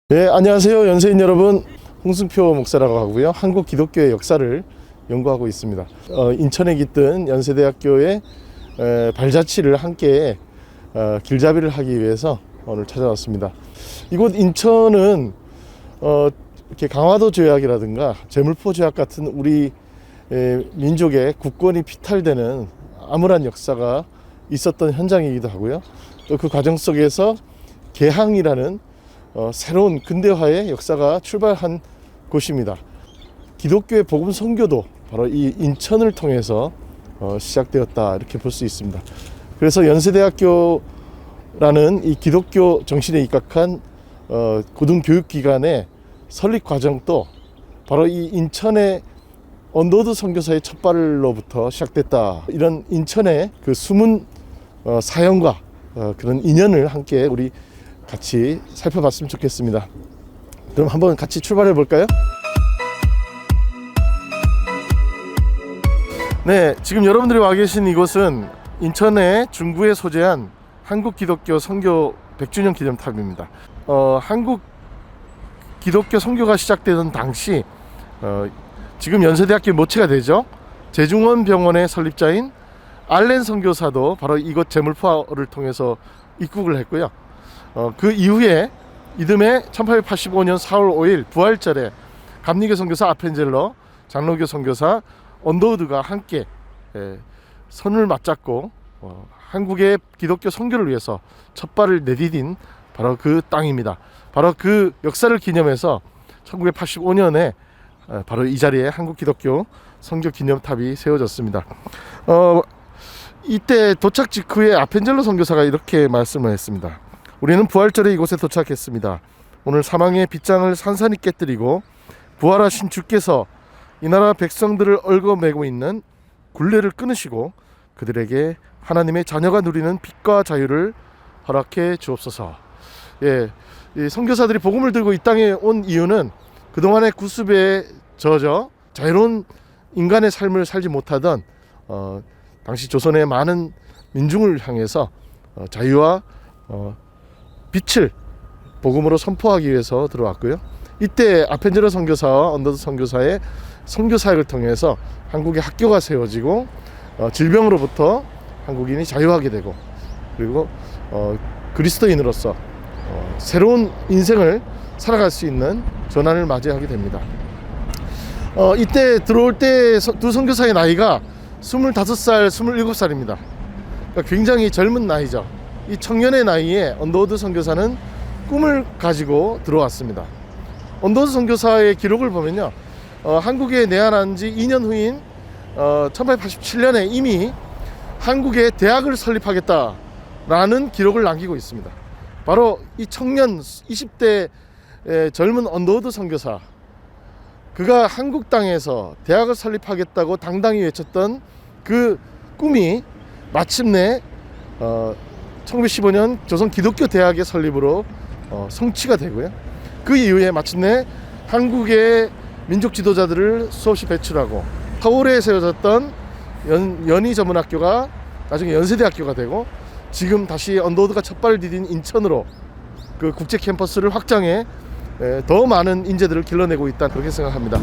네, 안녕하세요. 연세인 여러분. 홍승표 목사라고 하고요. 한국 기독교의 역사를 연구하고 있습니다. 인천에 깃든 연세대학교의 발자취를 함께 길잡이를 하기 위해서 오늘 찾아왔습니다. 이곳 인천은 이렇게 강화도 조약이라든가 제물포 조약 같은 우리 민족의 국권이 피탈되는 암울한 역사가 있었던 현장이기도 하고요. 또 그 과정 속에서 개항이라는 새로운 근대화의 역사가 출발한 곳입니다. 기독교의 복음 선교도 바로 이 인천을 통해서 시작되었다 이렇게 볼 수 있습니다. 그래서 연세대학교라는 이 기독교 정신에 입각한 고등교육기관의 설립 과정도 바로 이 인천의 언더우드 선교사의 첫 발로부터 시작됐다. 이런 인천의 그 숨은 사연과 그런 인연을 함께 우리 같이 살펴봤으면 좋겠습니다. 그럼 한번 같이 출발해 볼까요? 네, 지금 여러분들이 와 계신 이곳은 인천의 중구에 소재한 한국 기독교 선교 100주년 기념탑입니다. 한국 기독교 선교가 시작되던 당시 지금 연세대학교 모체가 되죠. 제중원 병원의 설립자인 알렌 선교사도 바로 이곳 제물포를 통해서 입국을 했고요. 그 이후에 이듬해 1885년 4월 5일 부활절에 감리교 선교사 아펜젤러, 장로교 선교사 언더우드가 함께 손을 맞잡고 한국의 기독교 선교를 위해서 첫 발을 내디딘 바로 그 땅입니다. 바로 그 역사를 기념해서 1985년에 바로 이 자리에 한국 기독교 선교 기념탑이 세워졌습니다. 이때 도착 직후에 아펜젤러 선교사가 이렇게 말씀을 했습니다. 우리는 부활절에 이곳에 도착했습니다. 오늘 사망의 빗장을 산산히 깨뜨리고 부활하신 주께서 이 나라 백성들을 얽어매고 있는 굴레를 끊으시고 그들에게 하나님의 자녀가 누리는 빛과 자유를 허락해 주옵소서. 이 선교사들이 복음을 들고 이 땅에 온 이유는 그동안의 구습에 젖어 자유로운 인간의 삶을 살지 못하던 당시 조선의 많은 민중을 향해서 자유와 빛을 복음으로 선포하기 위해서 들어왔고요. 이때 아펜젤러 선교사와 언더우드 선교사의 선교 사역을 통해서 한국의 학교가 세워지고 질병으로부터 한국인이 자유하게 되고 그리고 그리스도인으로서 새로운 인생을 살아갈 수 있는 전환을 맞이하게 됩니다. 이때 들어올 때 두 선교사의 나이가 25살, 27살입니다. 그러니까 굉장히 젊은 나이죠. 이 청년의 나이에 언더우드 선교사는 꿈을 가지고 들어왔습니다. 언더우드 선교사의 기록을 보면요, 한국에 내한한 지 2년 후인 1887년에 이미 한국에 대학을 설립하겠다라는 기록을 남기고 있습니다. 바로 이 청년 20대 젊은 언더우드 선교사, 그가 한국 땅에서 대학을 설립하겠다고 당당히 외쳤던 그 꿈이 마침내 1915년 조선 기독교 대학의 설립으로 성취가 되고요. 그 이후에 마침내 한국의 민족 지도자들을 수없이 배출하고 서울에 세워졌던 연희전문학교가 나중에 연세대학교가 되고 지금 다시 언더우드가 첫 발을 디딘 인천으로 그 국제 캠퍼스를 확장해 더 많은 인재들을 길러내고 있다, 그렇게 생각합니다.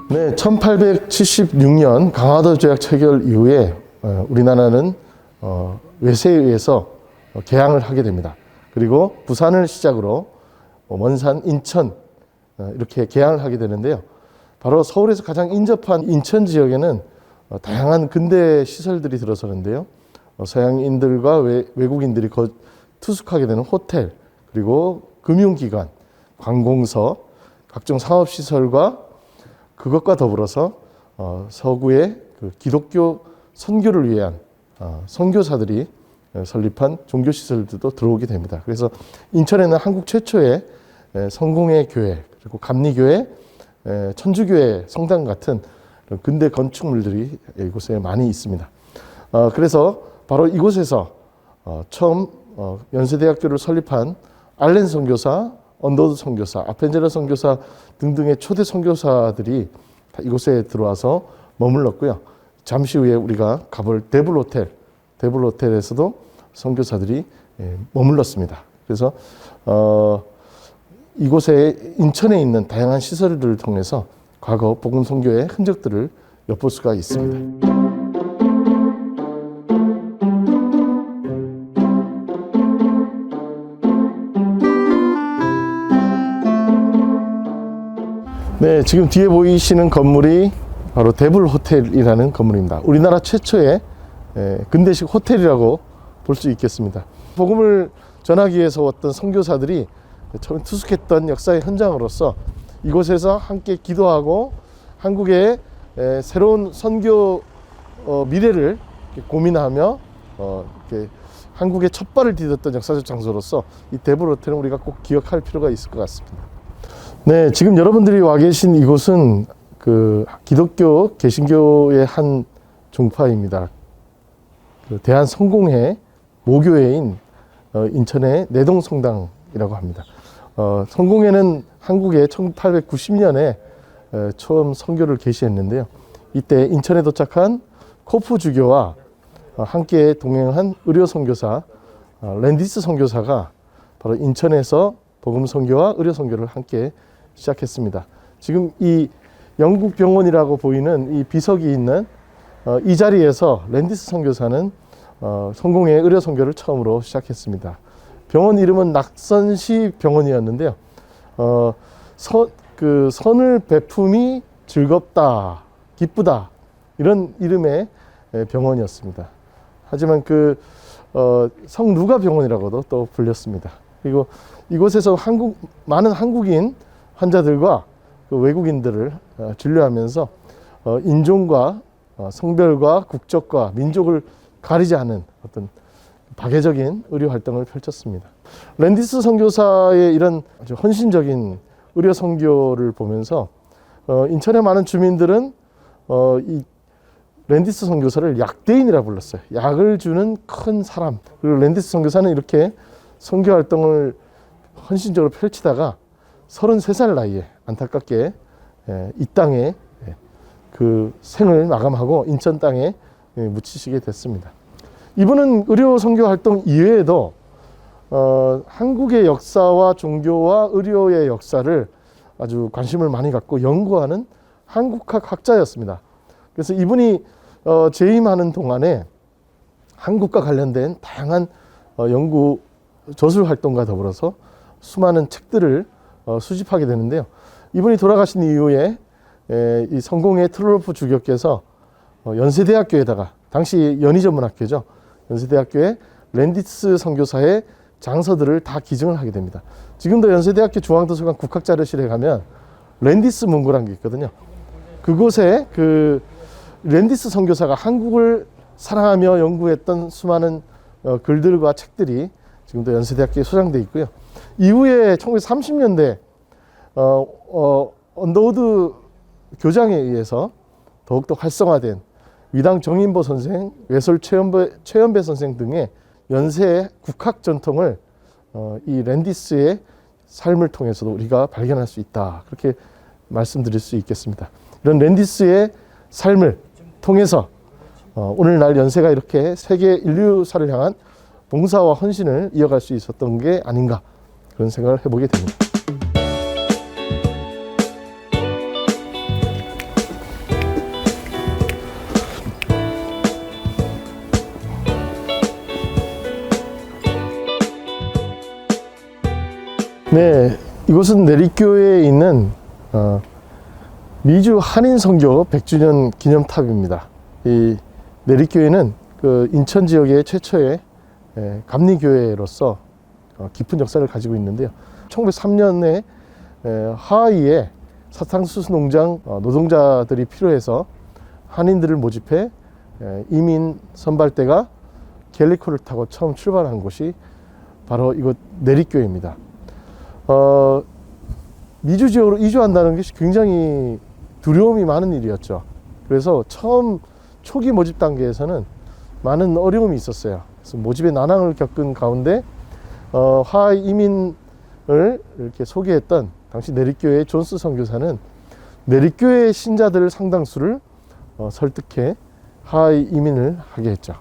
네, 1876년 강화도 조약 체결 이후에 우리나라는 외세에 의해서 개항을 하게 됩니다. 그리고 부산을 시작으로 원산, 인천 이렇게 개항을 하게 되는데요. 바로 서울에서 가장 인접한 인천 지역에는 다양한 근대 시설들이 들어서는데요. 서양인들과 외국인들이 투숙하게 되는 호텔, 그리고 금융기관, 관공서, 각종 사업시설과 그것과 더불어서 서구의 그 기독교 선교를 위한 선교사들이 설립한 종교시설들도 들어오게 됩니다. 그래서 인천에는 한국 최초의 성공회 교회, 그리고 감리교회, 천주교회 성당 같은 근대 건축물들이 이곳에 많이 있습니다. 그래서 바로 이곳에서 처음 연세대학교를 설립한 알렌 선교사, 언더우드 선교사, 아펜젤러 선교사 등등의 초대 선교사들이 이곳에 들어와서 머물렀고요. 잠시 후에 우리가 가볼 데블 호텔에서도 선교사들이 머물렀습니다. 그래서 이곳에 인천에 있는 다양한 시설들을 통해서 과거 복음 선교의 흔적들을 엿볼 수가 있습니다. 네, 지금 뒤에 보이시는 건물이 바로 데블 호텔이라는 건물입니다. 우리나라 최초의 근대식 호텔이라고 볼 수 있겠습니다. 복음을 전하기 위해서 왔던 선교사들이 처음 투숙했던 역사의 현장으로서 이곳에서 함께 기도하고 한국의 새로운 선교 미래를 고민하며 이렇게 한국의 첫 발을 디뎠던 역사적 장소로서 이 데블 호텔은 우리가 꼭 기억할 필요가 있을 것 같습니다. 네, 지금 여러분들이 와 계신 이곳은 그 기독교 개신교의 한 종파입니다. 그 대한성공회 모교회인 인천의 내동성당이라고 합니다. 성공회는 한국에 1890년에 처음 선교를 개시했는데요. 이때 인천에 도착한 코프 주교와 함께 동행한 의료 선교사 랜디스 선교사가 바로 인천에서 복음 선교와 의료 선교를 함께 시작했습니다. 지금 이 영국 병원이라고 보이는 이 비석이 있는 이 자리에서 랜디스 선교사는 성공회 의료 선교를 처음으로 시작했습니다. 병원 이름은 낙선시 병원이었는데요. 선을 베품이 즐겁다, 기쁘다 이런 이름의 병원이었습니다. 하지만 성루가 병원이라고도 또 불렸습니다. 그리고 이곳에서 많은 한국인 환자들과 외국인들을 진료하면서 인종과 성별과 국적과 민족을 가리지 않은 어떤 박애적인 의료 활동을 펼쳤습니다. 랜디스 선교사의 이런 아주 헌신적인 의료 선교를 보면서 인천의 많은 주민들은 이 랜디스 선교사를 약대인이라 불렀어요. 약을 주는 큰 사람. 그리고 랜디스 선교사는 이렇게 선교 활동을 헌신적으로 펼치다가 33살 나이에 안타깝게 이 땅에 그 생을 마감하고 인천 땅에 묻히시게 됐습니다. 이분은 의료 선교 활동 이외에도 한국의 역사와 종교와 의료의 역사를 아주 관심을 많이 갖고 연구하는 한국학 학자였습니다. 그래서 이분이 재임하는 동안에 한국과 관련된 다양한 연구 저술 활동과 더불어서 수많은 책들을 수집하게 되는데요. 이분이 돌아가신 이후에 이 성공회 트롤프 주교께서 연세대학교에다가 당시 연희전문학교죠. 연세대학교에 랜디스 선교사의 장서들을 다 기증을 하게 됩니다. 지금도 연세대학교 중앙도서관 국학자료실에 가면 랜디스 문고라는 게 있거든요. 그곳에 그 랜디스 선교사가 한국을 사랑하며 연구했던 수많은 글들과 책들이 지금도 연세대학교에 소장되어 있고요. 이후에 1930년대 언더우드 교장에 의해서 더욱더 활성화된 위당 정인보 선생, 외솔 최연배 선생 등의 연세의 국학 전통을 이 랜디스의 삶을 통해서도 우리가 발견할 수 있다. 그렇게 말씀드릴 수 있겠습니다. 이런 랜디스의 삶을 통해서 오늘날 연세가 이렇게 세계 인류사를 향한 봉사와 헌신을 이어갈 수 있었던 게 아닌가 그런 생각을 해보게 됩니다. 네, 이곳은 내리교에 있는 미주 한인선교 100주년 기념탑입니다. 이 내리교회는 그 인천 지역의 최초의 감리교회로서 깊은 역사를 가지고 있는데요. 1903년에 하와이에 사탕수수 농장 노동자들이 필요해서 한인들을 모집해 이민 선발대가 갤리코를 타고 처음 출발한 곳이 바로 이곳 내리교회입니다. 미주 지역으로 이주한다는 것이 굉장히 두려움이 많은 일이었죠. 그래서 처음 초기 모집 단계에서는 많은 어려움이 있었어요. 그래서 모집의 난항을 겪은 가운데 하와이 이민을 이렇게 소개했던 당시 내리교회의 존스 선교사는 내리교회 신자들 상당수를 설득해 하하이 이민을 하게 했죠.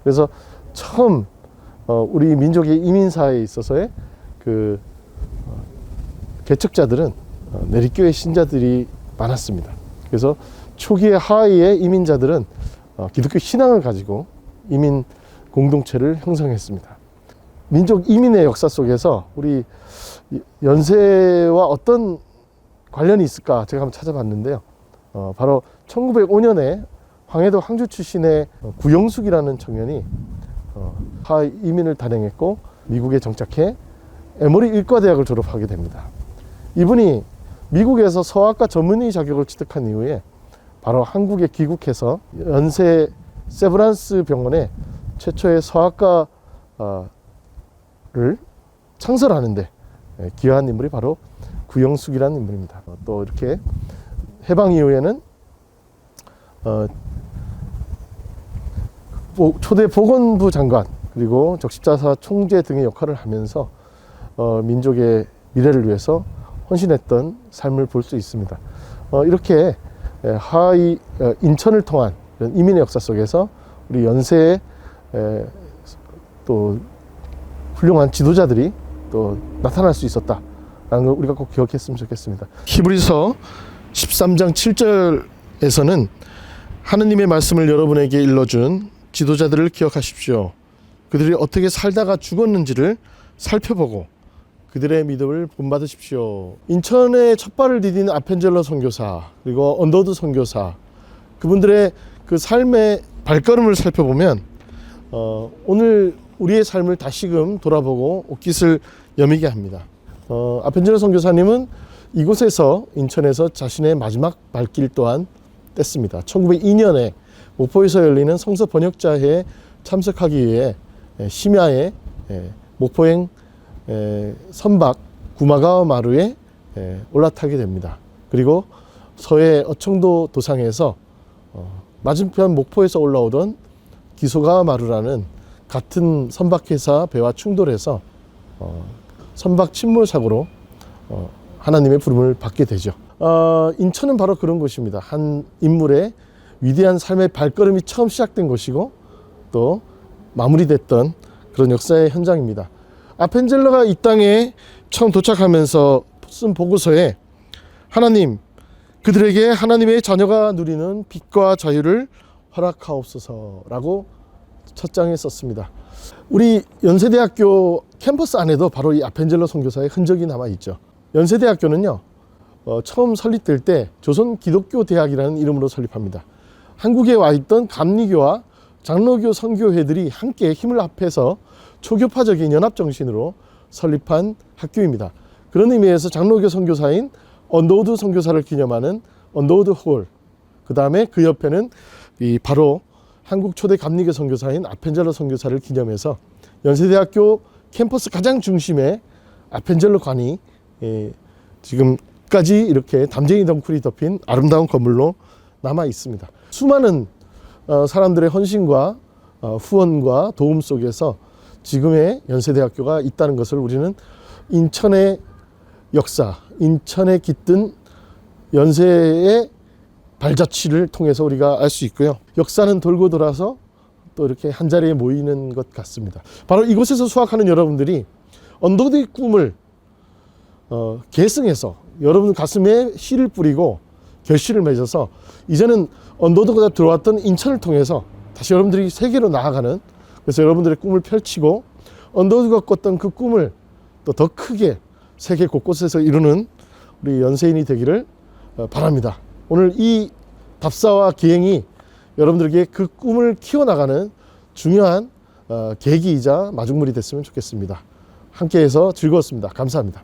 그래서 처음 우리 민족의 이민사에 있어서의 그 개척자들은 내리교회 신자들이 많았습니다. 그래서 초기에 하하이의 이민자들은 기독교 신앙을 가지고 이민 공동체를 형성했습니다. 민족 이민의 역사 속에서 우리 연세와 어떤 관련이 있을까 제가 한번 찾아봤는데요. 바로 1905년에 황해도 황주 출신의 구영숙이라는 청년이 하하이 이민을 단행했고 미국에 정착해 에머리 일과대학을 졸업하게 됩니다. 이분이 미국에서 서학과 전문의 자격을 취득한 이후에 바로 한국에 귀국해서 연세 세브란스 병원에 최초의 서학과를 창설하는데 기여한 인물이 바로 구영숙이라는 인물입니다. 또 이렇게 해방 이후에는 초대 보건부 장관 그리고 적십자사 총재 등의 역할을 하면서 민족의 미래를 위해서 헌신했던 삶을 볼 수 있습니다. 이렇게 하하이 인천을 통한 이민의 역사 속에서 우리 연세의 또 훌륭한 지도자들이 또 나타날 수 있었다라는 걸 우리가 꼭 기억했으면 좋겠습니다. 히브리서 13장 7절에서는 하느님의 말씀을 여러분에게 일러준 지도자들을 기억하십시오. 그들이 어떻게 살다가 죽었는지를 살펴보고 그들의 믿음을 본받으십시오. 인천에 첫 발을 디딘 아펜젤러 선교사 그리고 언더우드 선교사 그분들의 그 삶의 발걸음을 살펴보면 오늘 우리의 삶을 다시금 돌아보고 옷깃을 여미게 합니다. 아펜젤러 선교사님은 이곳에서 인천에서 자신의 마지막 발길 또한 뗐습니다. 1902년에 목포에서 열리는 성서 번역자회에 참석하기 위해 심야에 목포행 선박 구마가와 마루에 올라타게 됩니다. 그리고 서해 어청도 도상에서 맞은편 목포에서 올라오던 기소가와 마루라는 같은 선박회사 배와 충돌해서 선박 침몰 사고로 하나님의 부름을 받게 되죠. 인천은 바로 그런 곳입니다. 한 인물의 위대한 삶의 발걸음이 처음 시작된 곳이고 또 마무리됐던 그런 역사의 현장입니다. 아펜젤러가 이 땅에 처음 도착하면서 쓴 보고서에 하나님, 그들에게 하나님의 자녀가 누리는 빛과 자유를 허락하옵소서라고 첫 장에 썼습니다. 우리 연세대학교 캠퍼스 안에도 바로 이 아펜젤러 선교사의 흔적이 남아있죠. 연세대학교는요, 처음 설립될 때 조선 기독교 대학이라는 이름으로 설립합니다. 한국에 와 있던 감리교와 장로교 선교회들이 함께 힘을 합해서 초교파적인 연합정신으로 설립한 학교입니다. 그런 의미에서 장로교 선교사인 언더우드 선교사를 기념하는 언더우드 홀, 그 다음에 그 옆에는 바로 한국 초대 감리교 선교사인 아펜젤러 선교사를 기념해서 연세대학교 캠퍼스 가장 중심에 아펜젤러 관이 지금까지 이렇게 담쟁이 덩쿨이 덮인 아름다운 건물로 남아 있습니다. 수많은 사람들의 헌신과 후원과 도움 속에서 지금의 연세대학교가 있다는 것을 우리는 인천의 역사, 인천에 깃든 연세의 발자취를 통해서 우리가 알 수 있고요. 역사는 돌고 돌아서 또 이렇게 한자리에 모이는 것 같습니다. 바로 이곳에서 수학하는 여러분들이 언더우드의 꿈을 계승해서 여러분 가슴에 씨를 뿌리고 결실을 맺어서 이제는 언더우드가 들어왔던 인천을 통해서 다시 여러분들이 세계로 나아가는, 그래서 여러분들의 꿈을 펼치고 언더우드가 꿨던 그 꿈을 또 더 크게 세계 곳곳에서 이루는 우리 연세인이 되기를 바랍니다. 오늘 이 답사와 기행이 여러분들에게 그 꿈을 키워나가는 중요한 계기이자 마중물이 됐으면 좋겠습니다. 함께해서 즐거웠습니다. 감사합니다.